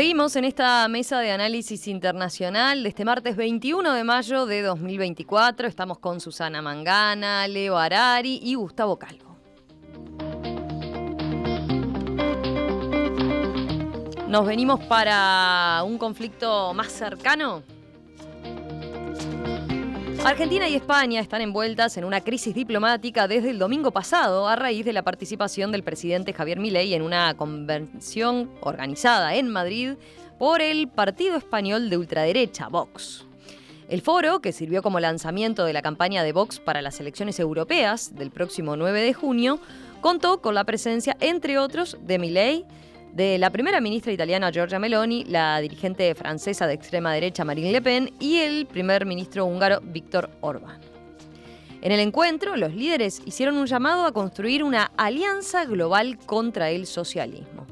Seguimos en esta mesa de análisis internacional de este martes 21 de mayo de 2024. Estamos con Susana Mangana, Leo Harari y Gustavo Calvo. Nos venimos para un conflicto más cercano. Argentina y España están envueltas en una crisis diplomática desde el domingo pasado a raíz de la participación del presidente Javier Milei en una convención organizada en Madrid por el partido español de ultraderecha, Vox. El foro, que sirvió como lanzamiento de la campaña de Vox para las elecciones europeas del próximo 9 de junio, contó con la presencia, entre otros, de Milei, de la primera ministra italiana Giorgia Meloni, la dirigente francesa de extrema derecha Marine Le Pen y el primer ministro húngaro Viktor Orbán. En el encuentro, los líderes hicieron un llamado a construir una alianza global contra el socialismo.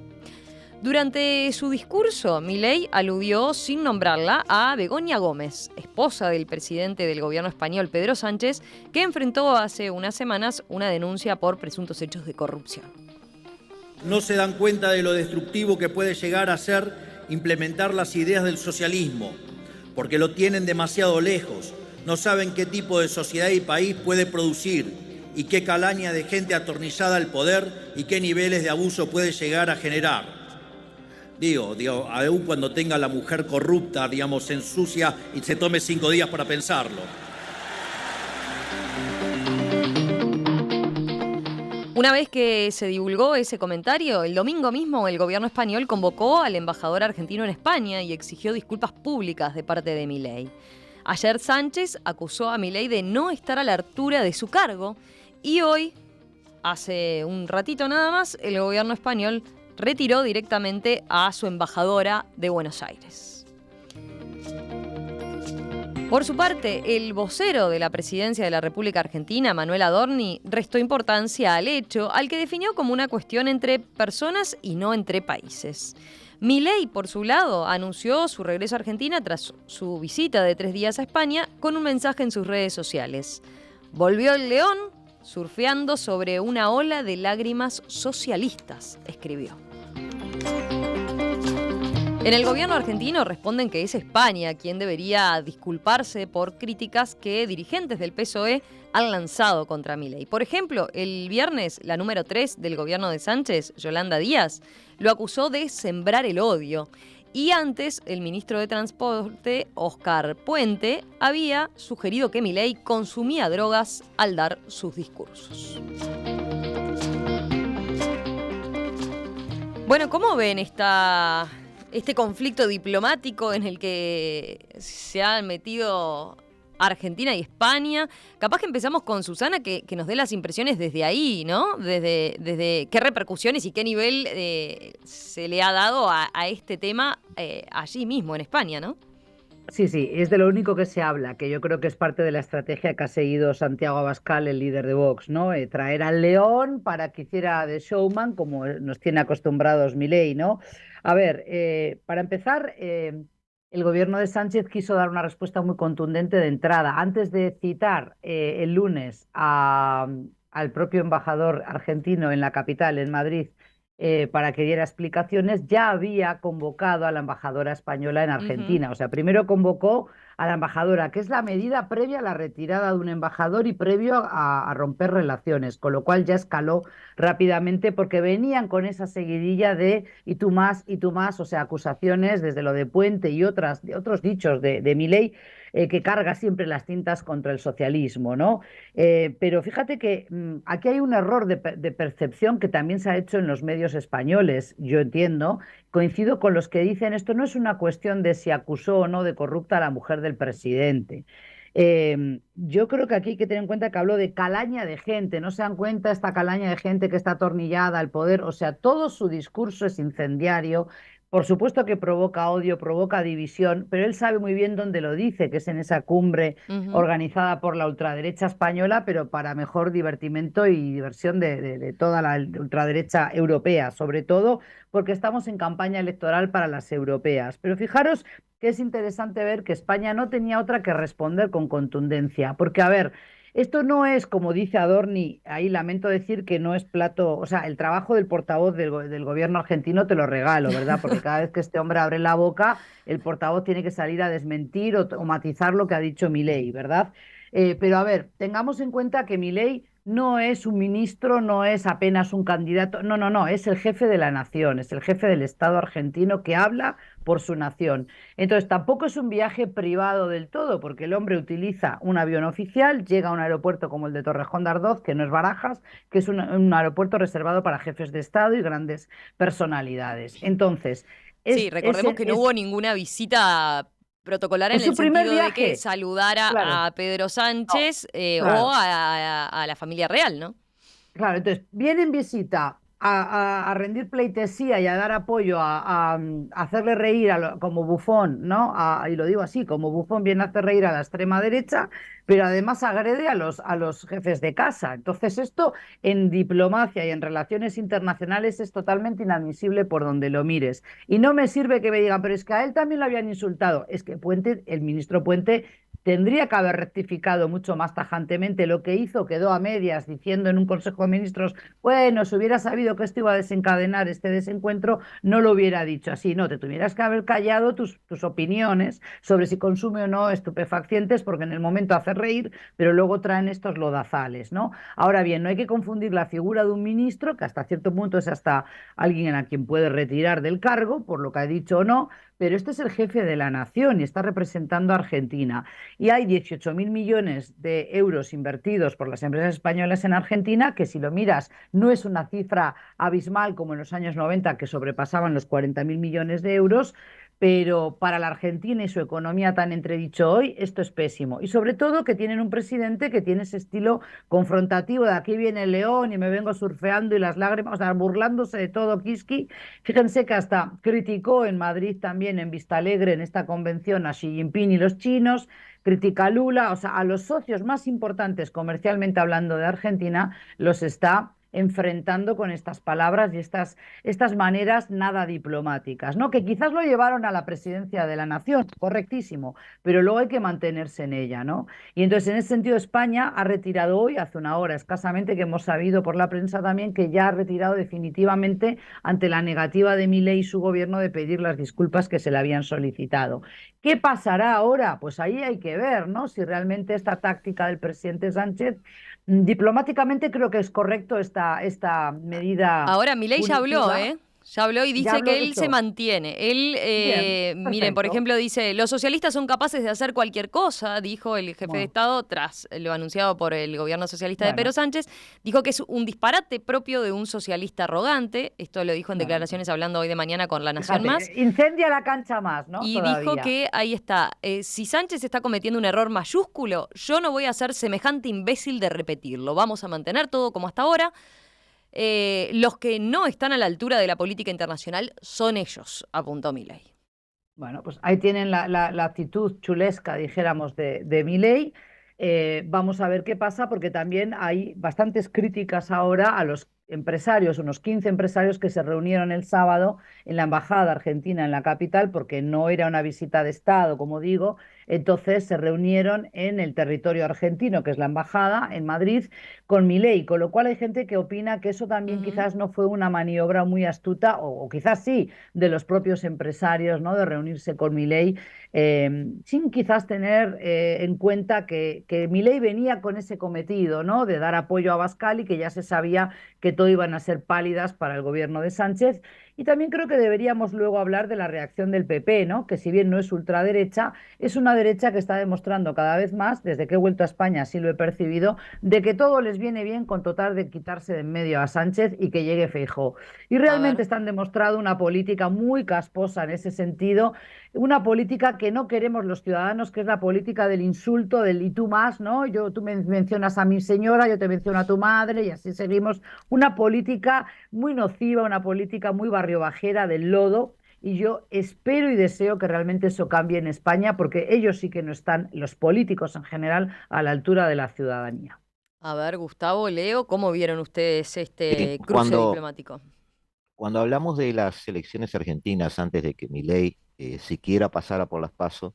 Durante su discurso, Milei aludió, sin nombrarla, a Begoña Gómez, esposa del presidente del gobierno español Pedro Sánchez, que enfrentó hace unas semanas una denuncia por presuntos hechos de corrupción. No se dan cuenta de lo destructivo que puede llegar a ser implementar las ideas del socialismo, porque lo tienen demasiado lejos, no saben qué tipo de sociedad y país puede producir y qué calaña de gente atornillada al poder y qué niveles de abuso puede llegar a generar. Digo, aún cuando tenga la mujer corrupta, se ensucia y se tome 5 días para pensarlo. Una vez que se divulgó ese comentario, el domingo mismo el gobierno español convocó al embajador argentino en España y exigió disculpas públicas de parte de Milei. Ayer Sánchez acusó a Milei de no estar a la altura de su cargo y hoy, hace un ratito nada más, el gobierno español retiró directamente a su embajadora de Buenos Aires. Por su parte, el vocero de la Presidencia de la República Argentina, Manuel Adorni, restó importancia al hecho, al que definió como una cuestión entre personas y no entre países. Milei, por su lado, anunció su regreso a Argentina tras su visita de 3 días a España con un mensaje en sus redes sociales. Volvió el león surfeando sobre una ola de lágrimas socialistas, escribió. En el gobierno argentino responden que es España quien debería disculparse por críticas que dirigentes del PSOE han lanzado contra Milei. Por ejemplo, el viernes, la número 3 del gobierno de Sánchez, Yolanda Díaz, lo acusó de sembrar el odio. Y antes, el ministro de Transporte, Óscar Puente, había sugerido que Milei consumía drogas al dar sus discursos. Bueno, ¿cómo ven este conflicto diplomático en el que se han metido Argentina y España? Capaz que empezamos con Susana, que nos dé las impresiones desde ahí, ¿no? Desde qué repercusiones y qué nivel se le ha dado a este tema allí mismo, en España, ¿no? Sí, es de lo único que se habla, que yo creo que es parte de la estrategia que ha seguido Santiago Abascal, el líder de Vox, ¿no? Traer al león para que hiciera de showman, como nos tiene acostumbrados Milei, ¿no? A ver, para empezar, el gobierno de Sánchez quiso dar una respuesta muy contundente de entrada. Antes de citar el lunes al propio embajador argentino en la capital, en Madrid, para que diera explicaciones, ya había convocado a la embajadora española en Argentina. O sea, primero convocó a la embajadora, que es la medida previa a la retirada de un embajador y previo a romper relaciones, con lo cual ya escaló rápidamente porque venían con esa seguidilla de y tú más, o sea, acusaciones desde lo de Puente y otros dichos de Milei, que carga siempre las tintas contra el socialismo, ¿no? Pero fíjate que aquí hay un error de percepción que también se ha hecho en los medios españoles, yo entiendo. Coincido con los que dicen esto no es una cuestión de si acusó o no de corrupta a la mujer del presidente. Yo creo que aquí hay que tener en cuenta que habló de calaña de gente, no se dan cuenta esta calaña de gente que está atornillada al poder, o sea, todo su discurso es incendiario. Por supuesto que provoca odio, provoca división, pero él sabe muy bien dónde lo dice, que es en esa cumbre organizada por la ultraderecha española, pero para mejor divertimento y diversión de toda la ultraderecha europea, sobre todo porque estamos en campaña electoral para las europeas. Pero fijaros que es interesante ver que España no tenía otra que responder con contundencia, porque, a ver, esto no es, como dice Adorni, ahí lamento decir que no es plato, o sea, el trabajo del portavoz del gobierno argentino te lo regalo, ¿verdad? Porque cada vez que este hombre abre la boca, el portavoz tiene que salir a desmentir o matizar lo que ha dicho Milei, ¿verdad? Pero a ver, tengamos en cuenta que Milei no es un ministro, no es apenas un candidato, no, no, no, es el jefe de la nación, es el jefe del Estado argentino que habla por su nación. Entonces, tampoco es un viaje privado del todo, porque el hombre utiliza un avión oficial, llega a un aeropuerto como el de Torrejón de Ardoz, que no es Barajas, que es un aeropuerto reservado para jefes de Estado y grandes personalidades. Entonces, Sí, recordemos que no hubo ninguna visita protocolar en es el su primer sentido de que viaje, saludara claro. a Pedro No, Sánchez o claro. a la familia real, ¿no? Claro, entonces viene en visita a rendir pleitesía y a dar apoyo, a hacerle reír como bufón, ¿no? Y lo digo así, como bufón viene a hacer reír a la extrema derecha, pero además agrede a los jefes de casa. Entonces esto en diplomacia y en relaciones internacionales es totalmente inadmisible por donde lo mires. Y no me sirve que me digan, pero es que a él también lo habían insultado. Es que Puente, el ministro Puente tendría que haber rectificado mucho más tajantemente. Lo que hizo quedó a medias, diciendo en un Consejo de Ministros, bueno, si hubiera sabido que esto iba a desencadenar este desencuentro, no lo hubiera dicho así. No, te tuvieras que haber callado tus opiniones sobre si consume o no estupefacientes, porque en el momento hace reír, pero luego traen estos lodazales, ¿no? Ahora bien, no hay que confundir la figura de un ministro, que hasta cierto punto es hasta alguien a quien puede retirar del cargo, por lo que ha dicho o no, pero este es el jefe de la nación y está representando a Argentina y hay 18.000 millones de euros invertidos por las empresas españolas en Argentina, que si lo miras no es una cifra abismal como en los años 90, que sobrepasaban los 40.000 millones de euros, pero para la Argentina y su economía tan entredicho hoy, esto es pésimo. Y sobre todo que tienen un presidente que tiene ese estilo confrontativo de aquí viene el león y me vengo surfeando y las lágrimas, o sea, burlándose de todo Kiski. Fíjense que hasta criticó en Madrid también, en Vistalegre, en esta convención, a Xi Jinping y los chinos, critica a Lula, o sea, a los socios más importantes comercialmente hablando de Argentina, los está enfrentando con estas palabras y estas maneras nada diplomáticas, ¿no? Que quizás lo llevaron a la presidencia de la nación, correctísimo, pero luego hay que mantenerse en ella, ¿no? Y entonces, en ese sentido, España ha retirado hoy, hace una hora escasamente, que hemos sabido por la prensa también, que ya ha retirado definitivamente ante la negativa de Milei y su gobierno de pedir las disculpas que se le habían solicitado. ¿Qué pasará ahora? Pues ahí hay que ver, ¿no? Si realmente esta táctica del presidente Sánchez, diplomáticamente creo que es correcto esta medida Ahora Milei ya habló, punitiva. ¿eh? Ya habló y Ya dice habló que de él se eso. mantiene. Él, Bien, miren, por perfecto. ejemplo, dice, los socialistas son capaces de hacer cualquier cosa, dijo el jefe de Bueno, Estado tras lo anunciado por el gobierno socialista de Pedro bueno, Sánchez. Dijo que es un disparate propio de un socialista arrogante. Esto lo dijo en bueno, pues declaraciones hablando hoy de mañana con La Nación Más. fíjate, incendia la cancha más, ¿no? Y dijo Todavía. que, ahí está, si Sánchez está cometiendo un error mayúsculo, yo no voy a ser semejante imbécil de repetirlo. Vamos a mantener todo como hasta ahora. Los que no están a la altura de la política internacional son ellos, apuntó Milei. Bueno, pues ahí tienen la actitud chulesca, dijéramos, de Milei. Vamos a ver qué pasa, porque también hay bastantes críticas ahora a los empresarios, unos 15 empresarios que se reunieron el sábado en la Embajada Argentina en la capital, porque no era una visita de Estado, como digo. Entonces se reunieron en el territorio argentino, que es la Embajada, en Madrid, con Milei, con lo cual hay gente que opina que eso también Ujú. quizás no fue una maniobra muy astuta, o quizás sí, de los propios empresarios, ¿no? De reunirse con Milei, sin quizás tener en cuenta que Milei venía con ese cometido, ¿no? De dar apoyo a Abascal y que ya se sabía que todo iban a ser pálidas para el gobierno de Sánchez. Y también creo que deberíamos luego hablar de la reacción del PP, ¿no? Que si bien no es ultraderecha, es una derecha que está demostrando cada vez más, desde que he vuelto a España así lo he percibido, de que todo les viene bien con total de quitarse de en medio a Sánchez y que llegue Feijóo. Y A realmente ver. están demostrando una política muy casposa en ese sentido, una política que no queremos los ciudadanos, que es la política del insulto, del y tú más, ¿no? Tú me mencionas a mi señora, yo te menciono a tu madre y así seguimos. Una política muy nociva, una política muy barriobajera del lodo. Y yo espero y deseo que realmente eso cambie en España, porque ellos sí que no están, los políticos en general, a la altura de la ciudadanía. A ver, Gustavo, Leo, ¿cómo vieron ustedes Sí, este cruce diplomático? cuando hablamos de las elecciones argentinas antes de que Milei siquiera pasara por las PASO,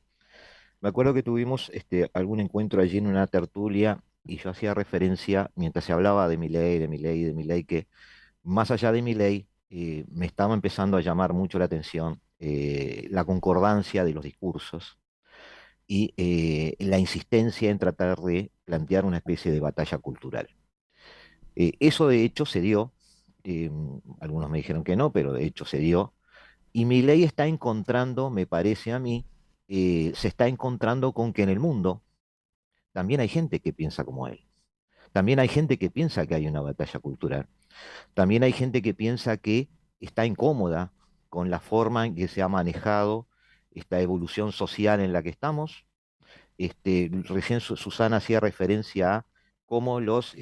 me acuerdo que tuvimos algún encuentro allí en una tertulia y yo hacía referencia, mientras se hablaba de Milei, de Milei, de Milei, que más allá de Milei, me estaba empezando a llamar mucho la atención la concordancia de los discursos y la insistencia en tratar de plantear una especie de batalla cultural. Eso de hecho se dio, algunos me dijeron que no, pero de hecho se dio, y Milei está encontrando, me parece a mí, se está encontrando con que en el mundo también hay gente que piensa como él. También hay gente que piensa que hay una batalla cultural. También hay gente que piensa que está incómoda con la forma en que se ha manejado esta evolución social en la que estamos. Recién Susana hacía referencia a cómo las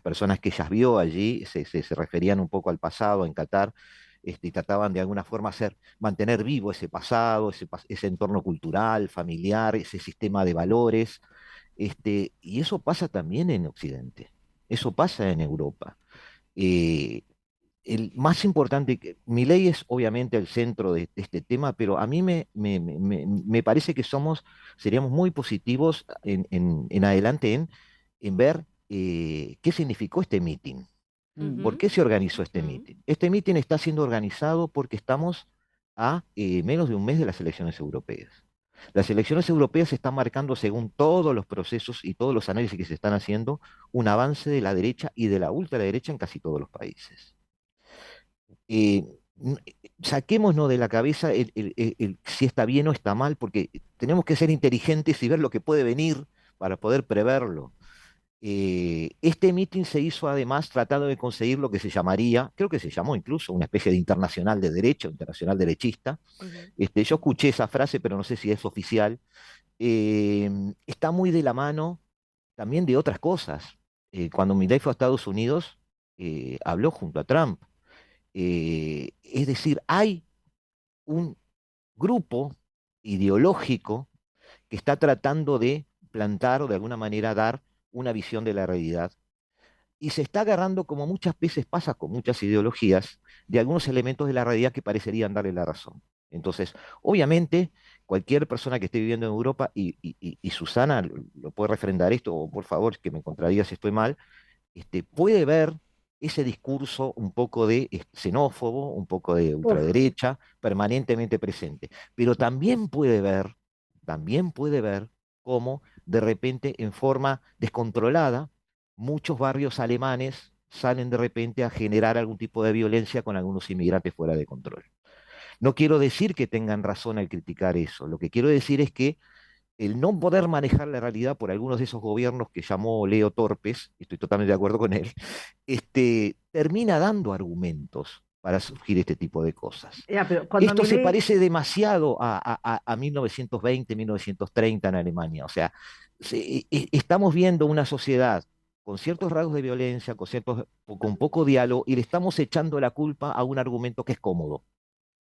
personas que ellas vio allí se referían un poco al pasado en Qatar, y trataban de alguna forma mantener vivo ese pasado, ese entorno cultural, familiar, ese sistema de valores. Y eso pasa también en Occidente, eso pasa en Europa. Eh, el más importante, Milei es obviamente el centro de este tema, pero a mí me parece que seríamos muy positivos en adelante en ver qué significó este meeting, por Mm. qué se organizó este Ujú. meeting. Este meeting está siendo organizado porque estamos a menos de un mes de las elecciones europeas. Las elecciones europeas se están marcando, según todos los procesos y todos los análisis que se están haciendo, un avance de la derecha y de la ultraderecha en casi todos los países. eh, Saquémonos de la cabeza si está bien o está mal, porque tenemos que ser inteligentes y ver lo que puede venir para poder preverlo. Este meeting se hizo además tratando de conseguir lo que se llamaría, creo que se llamó incluso, una especie de internacional de derecha, internacional derechista. Ujú. Yo escuché esa frase, pero no sé si es oficial. Está muy de la mano también de otras cosas. Cuando Milei fue a Estados Unidos, habló junto a Trump. Es decir, hay un grupo ideológico que está tratando de plantar o de alguna manera dar una visión de la realidad y se está agarrando, como muchas veces pasa con muchas ideologías, de algunos elementos de la realidad que parecerían darle la razón. Entonces, obviamente, cualquier persona que esté viviendo en Europa, y Susana lo puede refrendar esto, o por favor, que me contradiga si estoy mal, puede ver ese discurso un poco de xenófobo, un poco de Uf, ultraderecha, permanentemente presente. Pero también puede ver cómo de repente, en forma descontrolada, muchos barrios alemanes salen de repente a generar algún tipo de violencia con algunos inmigrantes fuera de control. No quiero decir que tengan razón al criticar eso, lo que quiero decir es que el no poder manejar la realidad por algunos de esos gobiernos que llamó Leo torpes, y estoy totalmente de acuerdo con él, termina dando argumentos para surgir este tipo de cosas. ya, pero cuando Esto se Milei, parece demasiado a 1920, 1930 en Alemania. O sea, estamos viendo una sociedad con ciertos rasgos de violencia, con poco diálogo, y le estamos echando la culpa a un argumento que es cómodo.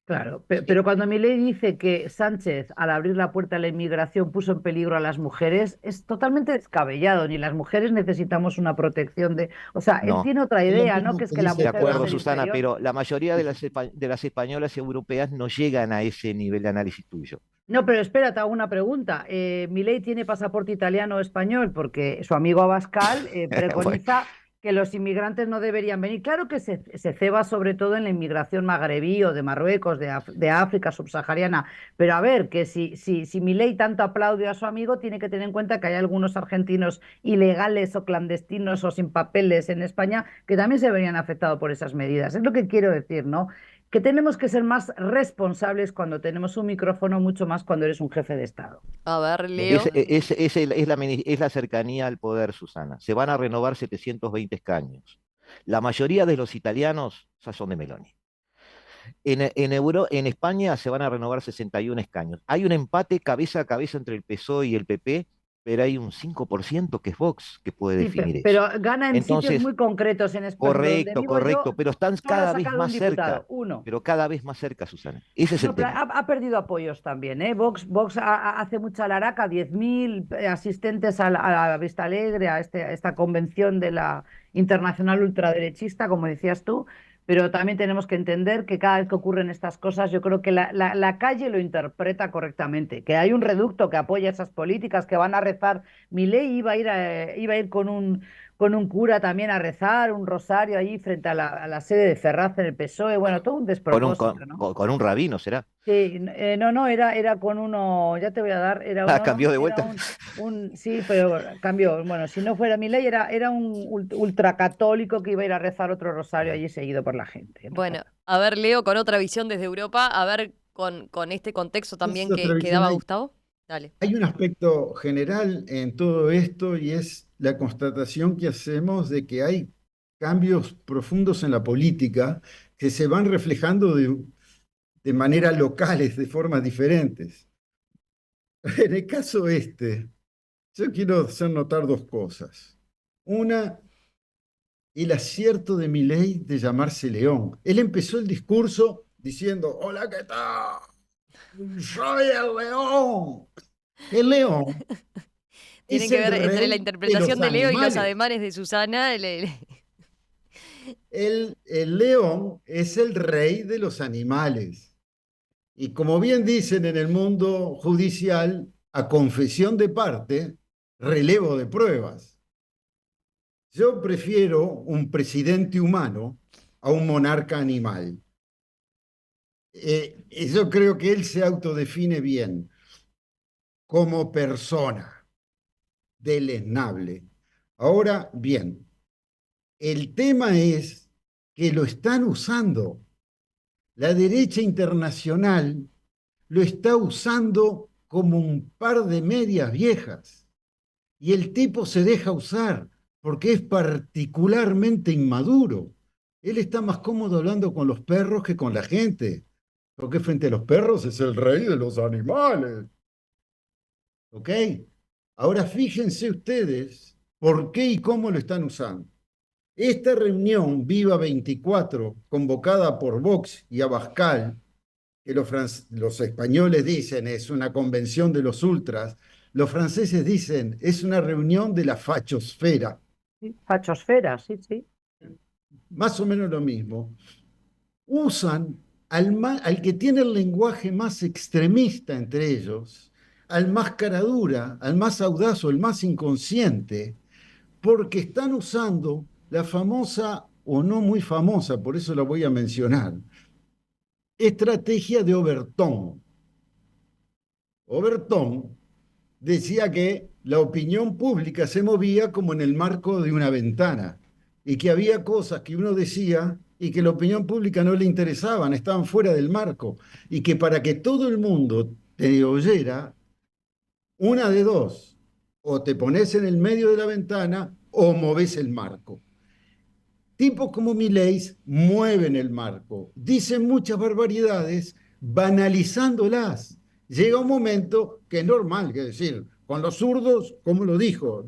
claro, pero cuando Milei dice que Sánchez, al abrir la puerta a la inmigración, puso en peligro a las mujeres, es totalmente descabellado. Ni las mujeres necesitamos una protección de. O sea, él No. tiene otra Es lo idea, ¿no? mismo Que es que que la dice De mujer va a acuerdo, ser Trump. Susana, inferior. pero la mayoría de las españolas y europeas no llegan a ese nivel de análisis tuyo. No, pero espera, te hago una pregunta. ¿Milei tiene pasaporte italiano o español? Porque su amigo Abascal Bueno, preconiza que los inmigrantes no deberían venir. Claro que se ceba sobre todo en la inmigración magrebí o de Marruecos, de África subsahariana. Pero a ver, que si Milei tanto aplaude a su amigo, tiene que tener en cuenta que hay algunos argentinos ilegales o clandestinos o sin papeles en España que también se verían afectados por esas medidas. Es lo que quiero decir, ¿no? Que tenemos que ser más responsables cuando tenemos un micrófono, mucho más cuando eres un jefe de Estado. A ver, Es, Leo. es la cercanía al poder, Susana. Se van a renovar 720 escaños. La mayoría de los italianos ya son de Meloni. En España se van a renovar 61 escaños. Hay un empate cabeza a cabeza entre el PSOE y el PP, pero hay un 5% que es Vox que puede Sí, definir eso. pero gana en sitios Entonces, muy concretos. Por ejemplo, donde correcto, vivo yo, correcto, pero están solo ha cada vez sacado un más diputado, cerca, uno. pero cada vez más cerca, Susana. Ese es el No, pero tema. ha perdido apoyos también, ¿eh? Vox hace mucha laraca, 10.000 asistentes a la Vista Alegre, a esta convención de la internacional ultraderechista, como decías tú, pero también tenemos que entender que cada vez que ocurren estas cosas, yo creo que la calle lo interpreta correctamente, que hay un reducto que apoya esas políticas, que van a rezar. Milei iba a ir con un cura también a rezar un rosario allí frente a la sede de Ferraz en el PSOE, bueno, todo un Con un, despropósito, ¿no? con un rabino, ¿será? Sí, no, era con uno, ya te voy a dar, Ah, cambió de era vuelta. sí, pero cambió. Bueno, si no fuera Milei, era un ultracatólico que iba a ir a rezar otro rosario allí seguido por la gente, ¿no? Bueno, a ver, Leo, con otra visión desde Europa, a ver, con este contexto Es también otra que visión. daba Hay, Gustavo. Dale. hay un aspecto general en todo esto y es la constatación que hacemos de que hay cambios profundos en la política que se van reflejando de manera locales, de formas diferentes. En el caso este, yo quiero hacer notar dos cosas. Una, el acierto de Milei de llamarse León. Él empezó el discurso diciendo, hola, ¿qué tal? Soy el león. El león Tienen es que el ver entre la rey de los interpretación de Leo y los animales. ademanes de Susana. El león es el rey de los animales. Y como bien dicen en el mundo judicial, a confesión de parte, relevo de pruebas. Yo prefiero un presidente humano a un monarca animal. Yo creo que él se autodefine bien como persona, deleznable. Ahora bien, el tema es que lo están usando. La derecha internacional lo está usando como un par de medias viejas. Y el tipo se deja usar porque es particularmente inmaduro. Él está más cómodo hablando con los perros que con la gente, porque frente a los perros es el rey de los animales. ¿Ok? Ahora fíjense ustedes por qué y cómo lo están usando. Esta reunión Viva 24, convocada por Vox y Abascal, que los españoles dicen es una convención de los ultras, los franceses dicen es una reunión de la fachosfera, Sí, fachosfera, sí, sí. más o menos lo mismo. Usan al que tiene el lenguaje más extremista entre ellos, al más caradura, al más audaz o el más inconsciente, porque están usando la famosa o no muy famosa, por eso la voy a mencionar, estrategia de Overton. Overton decía que la opinión pública se movía como en el marco de una ventana y que había cosas que uno decía y que la opinión pública no le interesaban, estaban fuera del marco y que para que todo el mundo te oyera, una de dos, o te pones en el medio de la ventana o moves el marco. Tipos como Milei mueven el marco, dicen muchas barbaridades, banalizándolas. Llega un momento que es normal, que decir, con los zurdos, como lo dijo,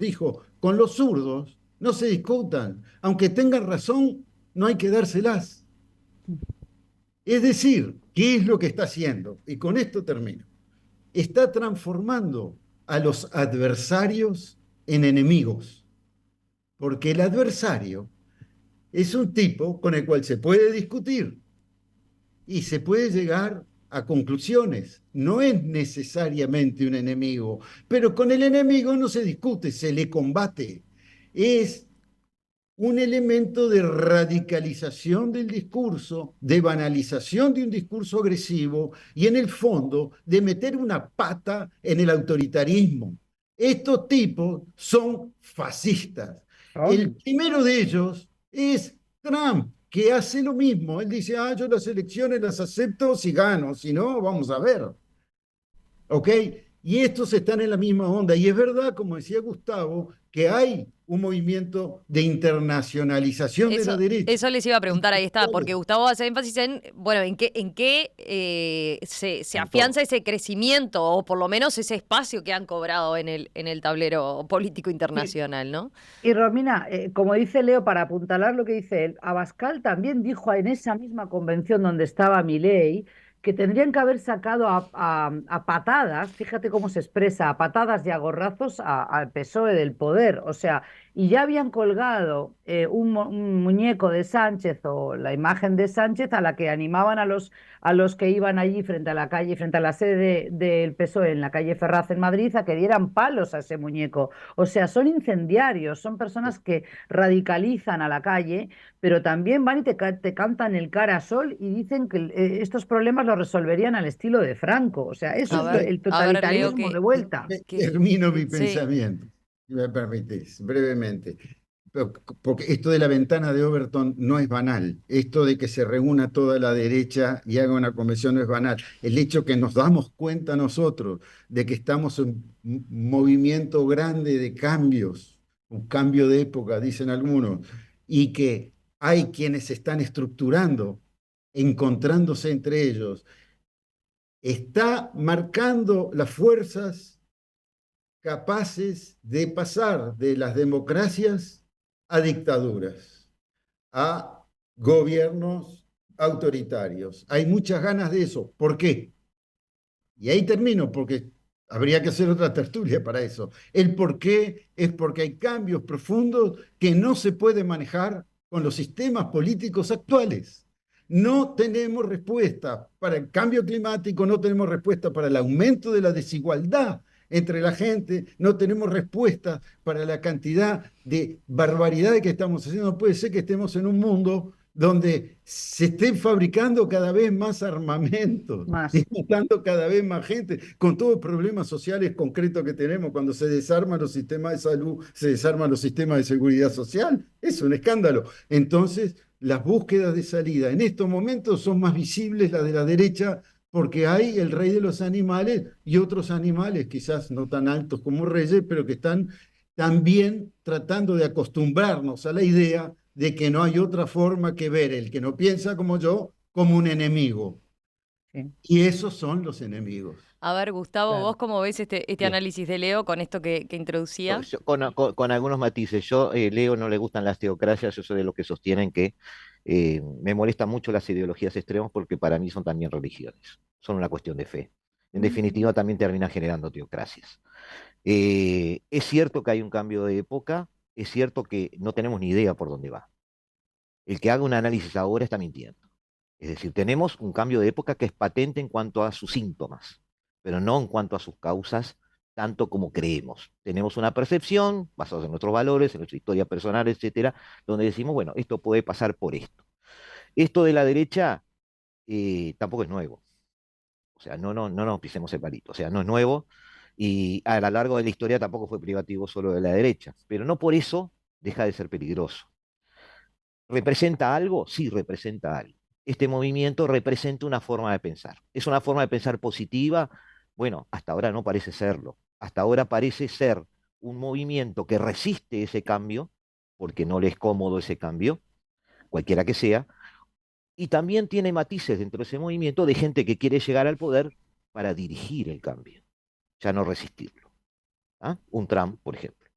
con los zurdos no se discutan, aunque tengan razón, no hay que dárselas. Es decir, ¿qué es lo que está haciendo? Y con esto termino. Está transformando a los adversarios en enemigos, porque el adversario es un tipo con el cual se puede discutir y se puede llegar a conclusiones. No es necesariamente un enemigo, pero con el enemigo no se discute, se le combate. Es un elemento de radicalización del discurso, de banalización de un discurso agresivo y en el fondo de meter una pata en el autoritarismo. Estos tipos son fascistas. El Son. primero de ellos es Trump, que hace lo mismo. Él dice, yo las elecciones las acepto si gano, si no, vamos a ver. ¿Ok? Y estos están en la misma onda. Y es verdad, como decía Gustavo, que hay un movimiento de internacionalización de la derecha. Eso les iba a preguntar, ahí está, porque Gustavo hace énfasis en, bueno, en qué se afianza ese crecimiento, o por lo menos ese espacio que han cobrado en el tablero político internacional, ¿no? Y Romina, como dice Leo, para apuntalar lo que dice él, Abascal también dijo en esa misma convención donde estaba Milei que tendrían que haber sacado a patadas, fíjate cómo se expresa, a patadas y a gorrazos al PSOE del poder. O sea, y ya habían colgado un muñeco de Sánchez o la imagen de Sánchez a la que animaban a los que iban allí frente a la calle, frente a la sede del PSOE en la calle Ferraz en Madrid, a que dieran palos a ese muñeco. O sea, son incendiarios, son personas que radicalizan a la calle, pero también van y te cantan el cara sol y dicen que estos problemas los resolverían al estilo de Franco. O sea, eso es el A ver, Leo, totalitarismo de vuelta. Termino mi sí. pensamiento, si me permitís, brevemente. Porque esto de la ventana de Overton no es banal. Esto de que se reúna toda la derecha y haga una convención no es banal. El hecho que nos damos cuenta nosotros de que estamos en un movimiento grande de cambios, un cambio de época, dicen algunos, y que hay quienes se están estructurando, encontrándose entre ellos, está marcando las fuerzas capaces de pasar de las democracias a dictaduras, a gobiernos autoritarios. Hay muchas ganas de eso. ¿Por qué? Y ahí termino, porque habría que hacer otra tertulia para eso. El por qué es porque hay cambios profundos que no se pueden manejar con los sistemas políticos actuales. No tenemos respuesta para el cambio climático, no tenemos respuesta para el aumento de la desigualdad entre la gente, no tenemos respuesta para la cantidad de barbaridades que estamos haciendo. No puede ser que estemos en un mundo donde se estén fabricando cada vez más armamentos y Más. matando cada vez más gente, con todos los problemas sociales concretos que tenemos cuando se desarman los sistemas de salud, se desarman los sistemas de seguridad social. Es un escándalo. Entonces, las búsquedas de salida en estos momentos son más visibles las de la derecha porque hay el rey de los animales y otros animales, quizás no tan altos como reyes, pero que están también tratando de acostumbrarnos a la idea de que no hay otra forma que ver el que no piensa como yo como un enemigo. Sí, Y esos son los enemigos. A ver, Gustavo, ¿vos claro. cómo ves este Bien. análisis de Leo con esto que introducía? Con algunos matices. Yo, Leo, no le gustan las teocracias, yo soy de los que sostienen que me molestan mucho las ideologías extremas porque para mí son también religiones, son una cuestión de fe. En definitiva, también terminan generando teocracias. Es cierto que hay un cambio de época, es cierto que no tenemos ni idea por dónde va. El que haga un análisis ahora está mintiendo. Es decir, tenemos un cambio de época que es patente en cuanto a sus síntomas, pero no en cuanto a sus causas, tanto como creemos. Tenemos una percepción basada en nuestros valores, en nuestra historia personal, etcétera, donde decimos, bueno, esto puede pasar por esto. Esto de la derecha tampoco es nuevo. O sea, no pisemos el palito. O sea, no es nuevo y a lo largo de la historia tampoco fue privativo solo de la derecha, pero no por eso deja de ser peligroso. ¿Representa algo? Sí, representa algo. Este movimiento representa una forma de pensar. ¿Es una forma de pensar positiva? Bueno, hasta ahora no parece serlo. Hasta ahora parece ser un movimiento que resiste ese cambio, porque no le es cómodo ese cambio, cualquiera que sea, y también tiene matices dentro de ese movimiento de gente que quiere llegar al poder para dirigir el cambio, ya no resistirlo. ¿Ah? Un Trump, por ejemplo,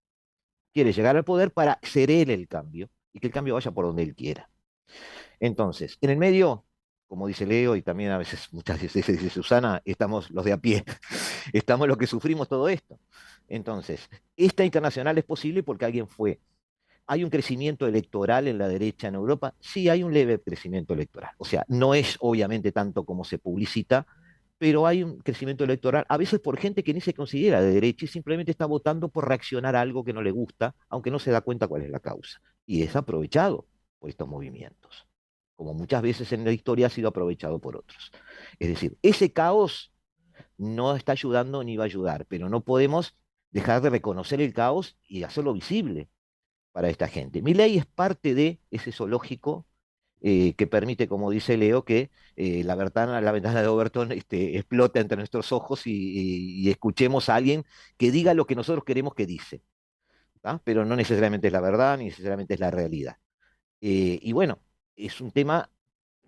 quiere llegar al poder para ser él el cambio y que el cambio vaya por donde él quiera. Entonces, en el medio, como dice Leo y también a veces, muchas veces dice Susana, estamos los de a pie, estamos los que sufrimos todo esto. Entonces, esta internacional es posible porque alguien fue. ¿Hay un crecimiento electoral en la derecha en Europa? Sí, hay un leve crecimiento electoral. O sea, no es obviamente tanto como se publicita, pero hay un crecimiento electoral, a veces por gente que ni se considera de derecha y simplemente está votando por reaccionar a algo que no le gusta, aunque no se da cuenta cuál es la causa. Y es aprovechado por estos movimientos, como muchas veces en la historia ha sido aprovechado por otros. Es decir, ese caos no está ayudando ni va a ayudar, pero no podemos dejar de reconocer el caos y hacerlo visible para esta gente. Mi ley es parte de ese zoológico que permite, como dice Leo, que la ventana de Overton explote entre nuestros ojos y escuchemos a alguien que diga lo que nosotros queremos que dice, ¿tá? Pero no necesariamente es la verdad, ni necesariamente es la realidad. Y bueno, es un tema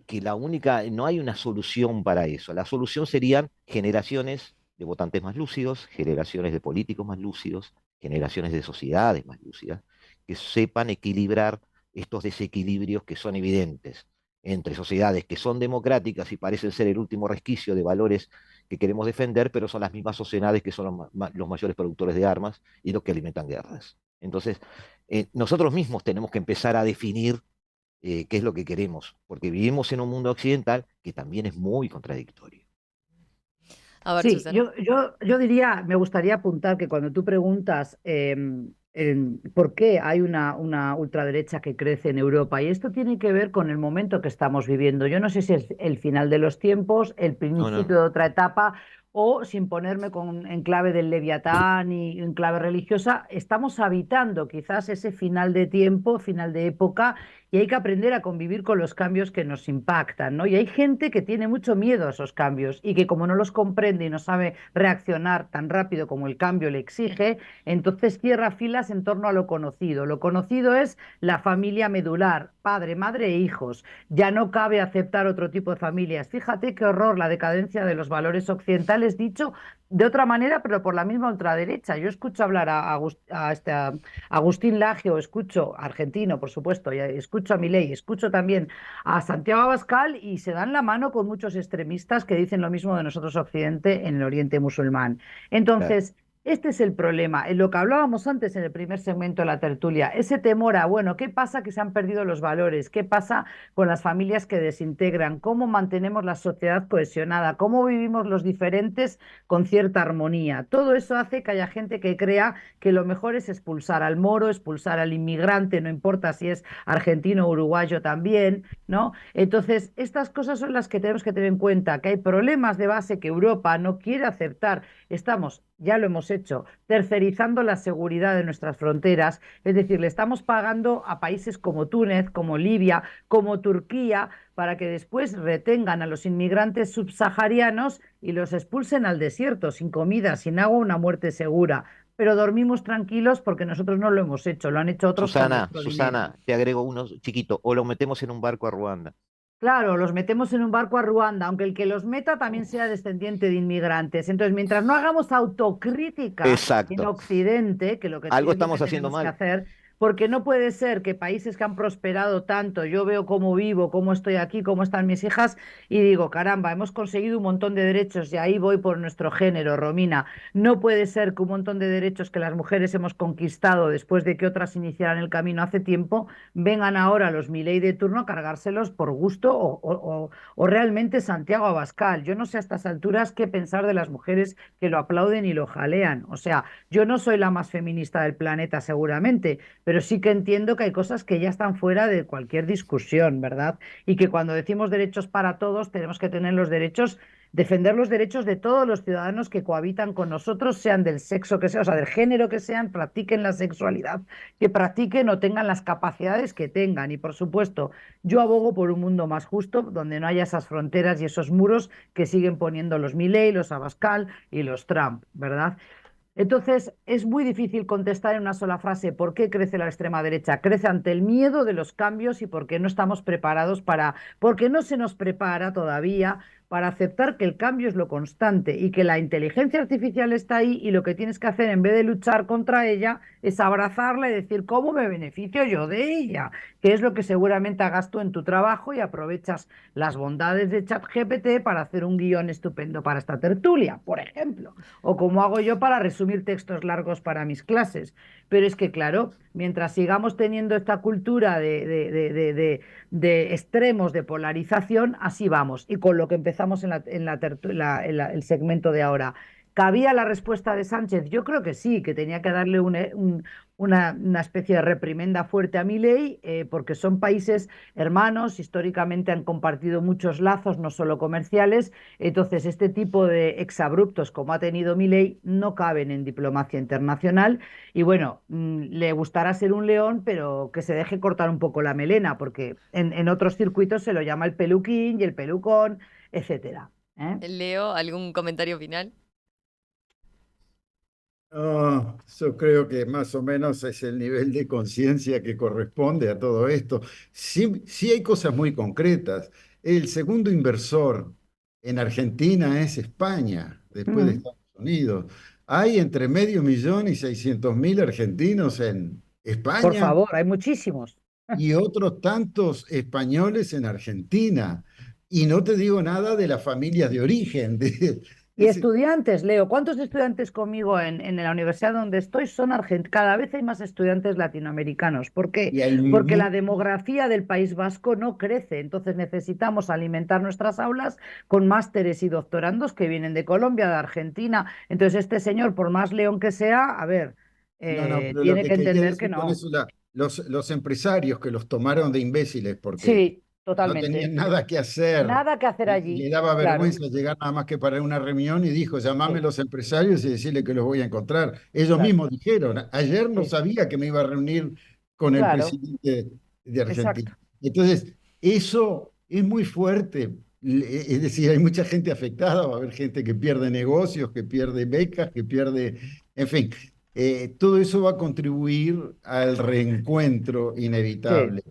que no hay una solución para eso. La solución serían generaciones de votantes más lúcidos, generaciones de políticos más lúcidos, generaciones de sociedades más lúcidas, que sepan equilibrar estos desequilibrios que son evidentes entre sociedades que son democráticas y parecen ser el último resquicio de valores que queremos defender, pero son las mismas sociedades que son los mayores productores de armas y los que alimentan guerras. Entonces, nosotros mismos tenemos que empezar a definir qué es lo que queremos, porque vivimos en un mundo occidental que también es muy contradictorio. A ver, Sí, Susana. yo diría, me gustaría apuntar que cuando tú preguntas por qué hay una ultraderecha que crece en Europa, y esto tiene que ver con el momento que estamos viviendo. Yo no sé si es el final de los tiempos, el No, principio no, de otra etapa, o sin ponerme en clave del Leviatán y en clave religiosa, estamos habitando quizás ese final de tiempo, final de época, y hay que aprender a convivir con los cambios que nos impactan, ¿no? Y hay gente que tiene mucho miedo a esos cambios y que como no los comprende y no sabe reaccionar tan rápido como el cambio le exige, entonces cierra filas en torno a lo conocido. Lo conocido es la familia medular, padre, madre e hijos. Ya no cabe aceptar otro tipo de familias. Fíjate qué horror la decadencia de los valores occidentales, dicho de otra manera, pero por la misma ultraderecha. Yo escucho hablar a Agustín Laje, o escucho argentino, por supuesto, y escucho a Milei, escucho también a Santiago Abascal, y se dan la mano con muchos extremistas que dicen lo mismo de nosotros Occidente en el Oriente musulmán. claro. Entonces, este es el problema. En lo que hablábamos antes en el primer segmento de la tertulia, ese temor a, bueno, ¿qué pasa que se han perdido los valores? ¿Qué pasa con las familias que desintegran? ¿Cómo mantenemos la sociedad cohesionada? ¿Cómo vivimos los diferentes con cierta armonía? Todo eso hace que haya gente que crea que lo mejor es expulsar al moro, expulsar al inmigrante, no importa si es argentino o uruguayo también, ¿no? Entonces, estas cosas son las que tenemos que tener en cuenta, que hay problemas de base que Europa no quiere aceptar. Estamos, ya lo hemos hecho, tercerizando la seguridad de nuestras fronteras, es decir, le estamos pagando a países como Túnez, como Libia, como Turquía, para que después retengan a los inmigrantes subsaharianos y los expulsen al desierto, sin comida, sin agua, una muerte segura. Pero dormimos tranquilos porque nosotros no lo hemos hecho, lo han hecho otros con Susana, nuestro dinero. Susana, te agrego uno chiquito, o lo metemos en un barco a Ruanda. Claro, los metemos en un barco a Ruanda, aunque el que los meta también sea descendiente de inmigrantes. Entonces, mientras no hagamos autocrítica en Exacto. Occidente, que, Algo es lo que estamos haciendo tenemos que mal. hacer, porque no puede ser que países que han prosperado tanto, yo veo cómo vivo, cómo estoy aquí, cómo están mis hijas, y digo, caramba, hemos conseguido un montón de derechos y ahí voy por nuestro género, Romina. No puede ser que un montón de derechos que las mujeres hemos conquistado después de que otras iniciaran el camino hace tiempo vengan ahora los Milei de turno a cargárselos por gusto o realmente Santiago Abascal. Yo no sé a estas alturas qué pensar de las mujeres que lo aplauden y lo jalean. O sea, yo no soy la más feminista del planeta seguramente, pero sí que entiendo que hay cosas que ya están fuera de cualquier discusión, ¿verdad? Y que cuando decimos derechos para todos, tenemos que tener los derechos, defender los derechos de todos los ciudadanos que cohabitan con nosotros, sean del sexo que sea, o sea, del género que sean, practiquen la sexualidad que practiquen o tengan las capacidades que tengan. Y por supuesto, yo abogo por un mundo más justo, donde no haya esas fronteras y esos muros que siguen poniendo los Milei, los Abascal y los Trump, ¿verdad? Entonces, es muy difícil contestar en una sola frase por qué crece la extrema derecha. Crece ante el miedo de los cambios y porque no estamos preparados porque no se nos prepara todavía para aceptar que el cambio es lo constante y que la inteligencia artificial está ahí y lo que tienes que hacer en vez de luchar contra ella es abrazarla y decir cómo me beneficio yo de ella, que es lo que seguramente hagas tú en tu trabajo y aprovechas las bondades de ChatGPT para hacer un guión estupendo para esta tertulia, por ejemplo, o como hago yo para resumir textos largos para mis clases. Pero es que, claro, mientras sigamos teniendo esta cultura de extremos de polarización, así vamos. Y con lo que empezamos el segmento de ahora. ¿Cabía la respuesta de Sánchez? Yo creo que sí, que tenía que darle una especie de reprimenda fuerte a Milei, porque son países hermanos, históricamente han compartido muchos lazos, no solo comerciales. Entonces, este tipo de exabruptos como ha tenido Milei no caben en diplomacia internacional. Y bueno, le gustará ser un león, pero que se deje cortar un poco la melena, porque en otros circuitos se lo llama el peluquín y el pelucón, etcétera. ¿Eh? Leo, ¿algún comentario final? Yo creo que más o menos es el nivel de conciencia que corresponde a todo esto. Sí, sí hay cosas muy concretas. El segundo inversor en Argentina es España, después de Mm. Estados Unidos. Hay entre 500.000 y 600.000 argentinos en Por España. favor, hay muchísimos. y otros tantos españoles en Argentina. Y no te digo nada de las familias de origen. Y estudiantes, Leo, ¿cuántos estudiantes conmigo en la universidad donde estoy son argentinos? Cada vez hay más estudiantes latinoamericanos. ¿Por qué? y hay Porque la demografía del País Vasco no crece. Entonces necesitamos alimentar nuestras aulas con másteres y doctorandos que vienen de Colombia, de Argentina. Entonces este señor, por más león que sea, a ver, no, pero lo tiene que que quería entender que decir con no. eso, los empresarios que los tomaron de imbéciles porque Sí, no tenían totalmente. nada que hacer Nada que hacer y le allí, daba claro. vergüenza llegar nada más que para una reunión y dijo, llamame a Sí, los empresarios y decirle que los voy a encontrar. Ellos mismos exacto. dijeron, ayer no Sí, sabía que me iba a reunir con el claro, presidente de Argentina. exacto. Entonces, eso es muy fuerte. Es decir, hay mucha gente afectada, va a haber gente que pierde negocios, que pierde becas, que pierde, en fin, todo eso va a contribuir al reencuentro Sí. inevitable.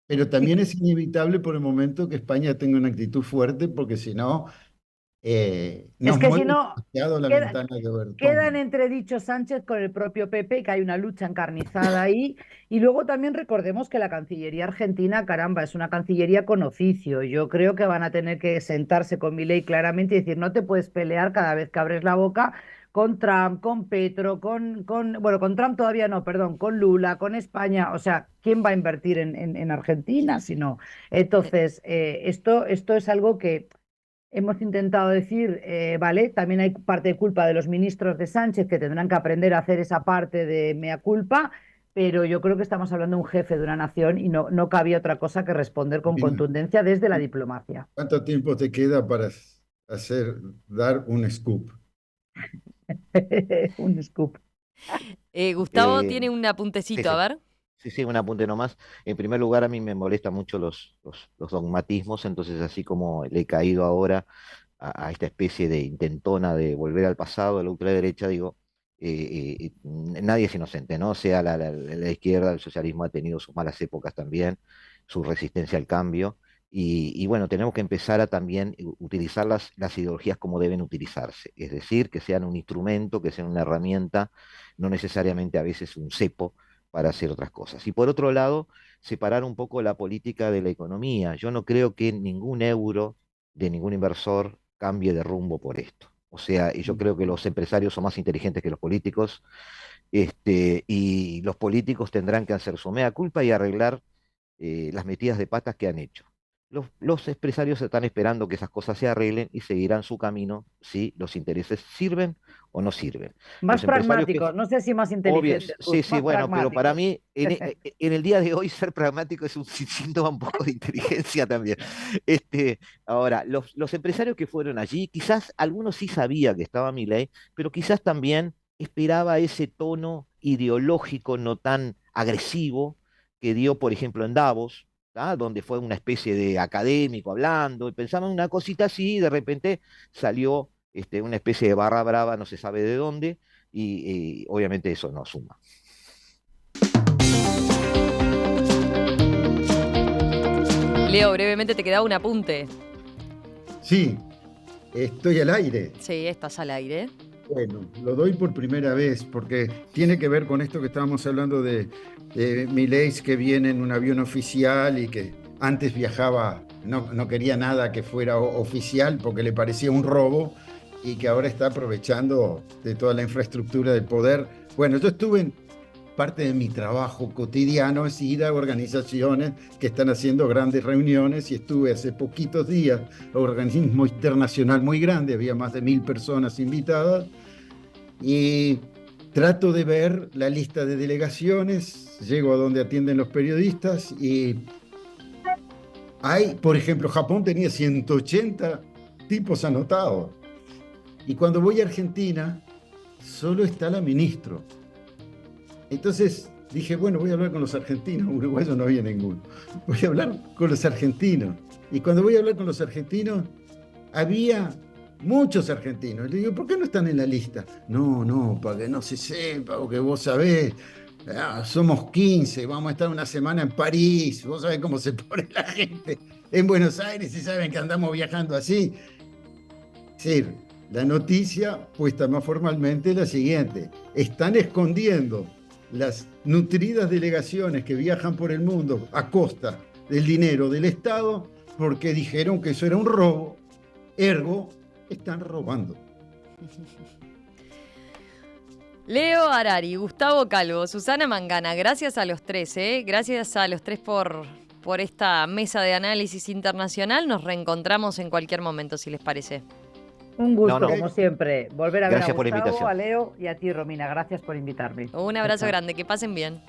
Pero Y también es inevitable por el momento que España tenga una actitud fuerte, porque si no, es nos que si mueve no, demasiado la queda, ventana de queda en Overton. entredicho Sánchez con el propio PP, que hay una lucha encarnizada ahí. Y luego también recordemos que la Cancillería argentina, caramba, es una Cancillería con oficio. Yo creo que van a tener que sentarse con Milei claramente y decir, no te puedes pelear cada vez que abres la boca con Trump, con Petro, bueno, con Trump todavía no, perdón, con Lula, con España. O sea, ¿quién va a invertir en Argentina si no? Entonces, esto es algo que hemos intentado decir, vale, también hay parte de culpa de los ministros de Sánchez que tendrán que aprender a hacer esa parte de mea culpa, pero yo creo que estamos hablando de un jefe de una nación y no cabía otra cosa que responder con Dime, contundencia desde la diplomacia. ¿cuánto tiempo te queda para dar un scoop? Un scoop. Gustavo Eh, tiene un sí, apuntecito, a sí. ver. Sí, sí, un apunte nomás. En primer lugar, a mí me molestan mucho los dogmatismos, entonces así como le he caído ahora a esta especie de intentona de volver al pasado de la ultraderecha, digo, nadie es inocente, ¿no? O sea, la izquierda, el socialismo ha tenido sus malas épocas también, su resistencia al cambio, y bueno, tenemos que empezar a también utilizar las ideologías como deben utilizarse, es decir, que sean un instrumento, que sean una herramienta, no necesariamente a veces un cepo para hacer otras cosas. Y por otro lado, separar un poco la política de la economía. Yo no creo que ningún euro de ningún inversor cambie de rumbo por esto. O sea, y yo creo que los empresarios son más inteligentes que los políticos, y los políticos tendrán que hacer su mea culpa y arreglar las metidas de patas que han hecho. Los empresarios están esperando que esas cosas se arreglen y seguirán su camino si los intereses sirven o no sirven. Más Los empresarios que pragmáticos, no sé si más obvio, inteligentes, sí, Gus, sí, más bueno, pero para pragmáticos. mí en el día de hoy ser pragmático es un síntoma un poco de inteligencia también. Ahora, los empresarios que fueron allí, quizás algunos sí sabía que estaba Milei, pero quizás también esperaba ese tono ideológico no tan agresivo que dio, por ejemplo, en Davos, ¿tá? Donde fue una especie de académico hablando, y pensaban una cosita así, y de repente salió una especie de barra brava, no se sabe de dónde, y obviamente eso no suma. Leo, brevemente te quedaba un apunte. Sí, estoy al aire. Sí, estás al aire. Bueno, lo doy por primera vez porque tiene que ver con esto que estábamos hablando de Milei, que viene en un avión oficial y que antes viajaba, no quería nada que fuera oficial porque le parecía un robo y que ahora está aprovechando de toda la infraestructura del poder. Bueno, yo estuve en parte de mi trabajo cotidiano, es ir a organizaciones que están haciendo grandes reuniones y estuve hace poquitos días a un organismo internacional muy grande, había más de 1000 personas invitadas y trato de ver la lista de delegaciones, llego a donde atienden los periodistas y hay, por ejemplo, Japón tenía 180 tipos anotados. Y cuando voy a Argentina, solo está la ministro. Entonces dije, bueno, voy a hablar con los argentinos, uruguayos no había ninguno. Voy a hablar con los argentinos. Y cuando voy a hablar con los argentinos, había muchos argentinos. Le digo, ¿por qué no están en la lista? No, para que no se sepa, porque vos sabés, somos 15, vamos a estar una semana en París, vos sabés cómo se pone la gente en Buenos Aires y saben que andamos viajando así. Es decir, la noticia puesta más formalmente es la siguiente: están escondiendo las nutridas delegaciones que viajan por el mundo a costa del dinero del Estado porque dijeron que eso era un robo, ergo, están robando. Leo Harari, Gustavo Calvo, Susana Mangana, gracias a los tres, gracias a los tres por esta mesa de análisis internacional. Nos reencontramos en cualquier momento, si les parece. Un gusto, No, no. como siempre, volver a ver Gracias a por la Gustavo, invitación. a Leo y a ti, Romina. Gracias por invitarme. Un abrazo grande, que pasen bien.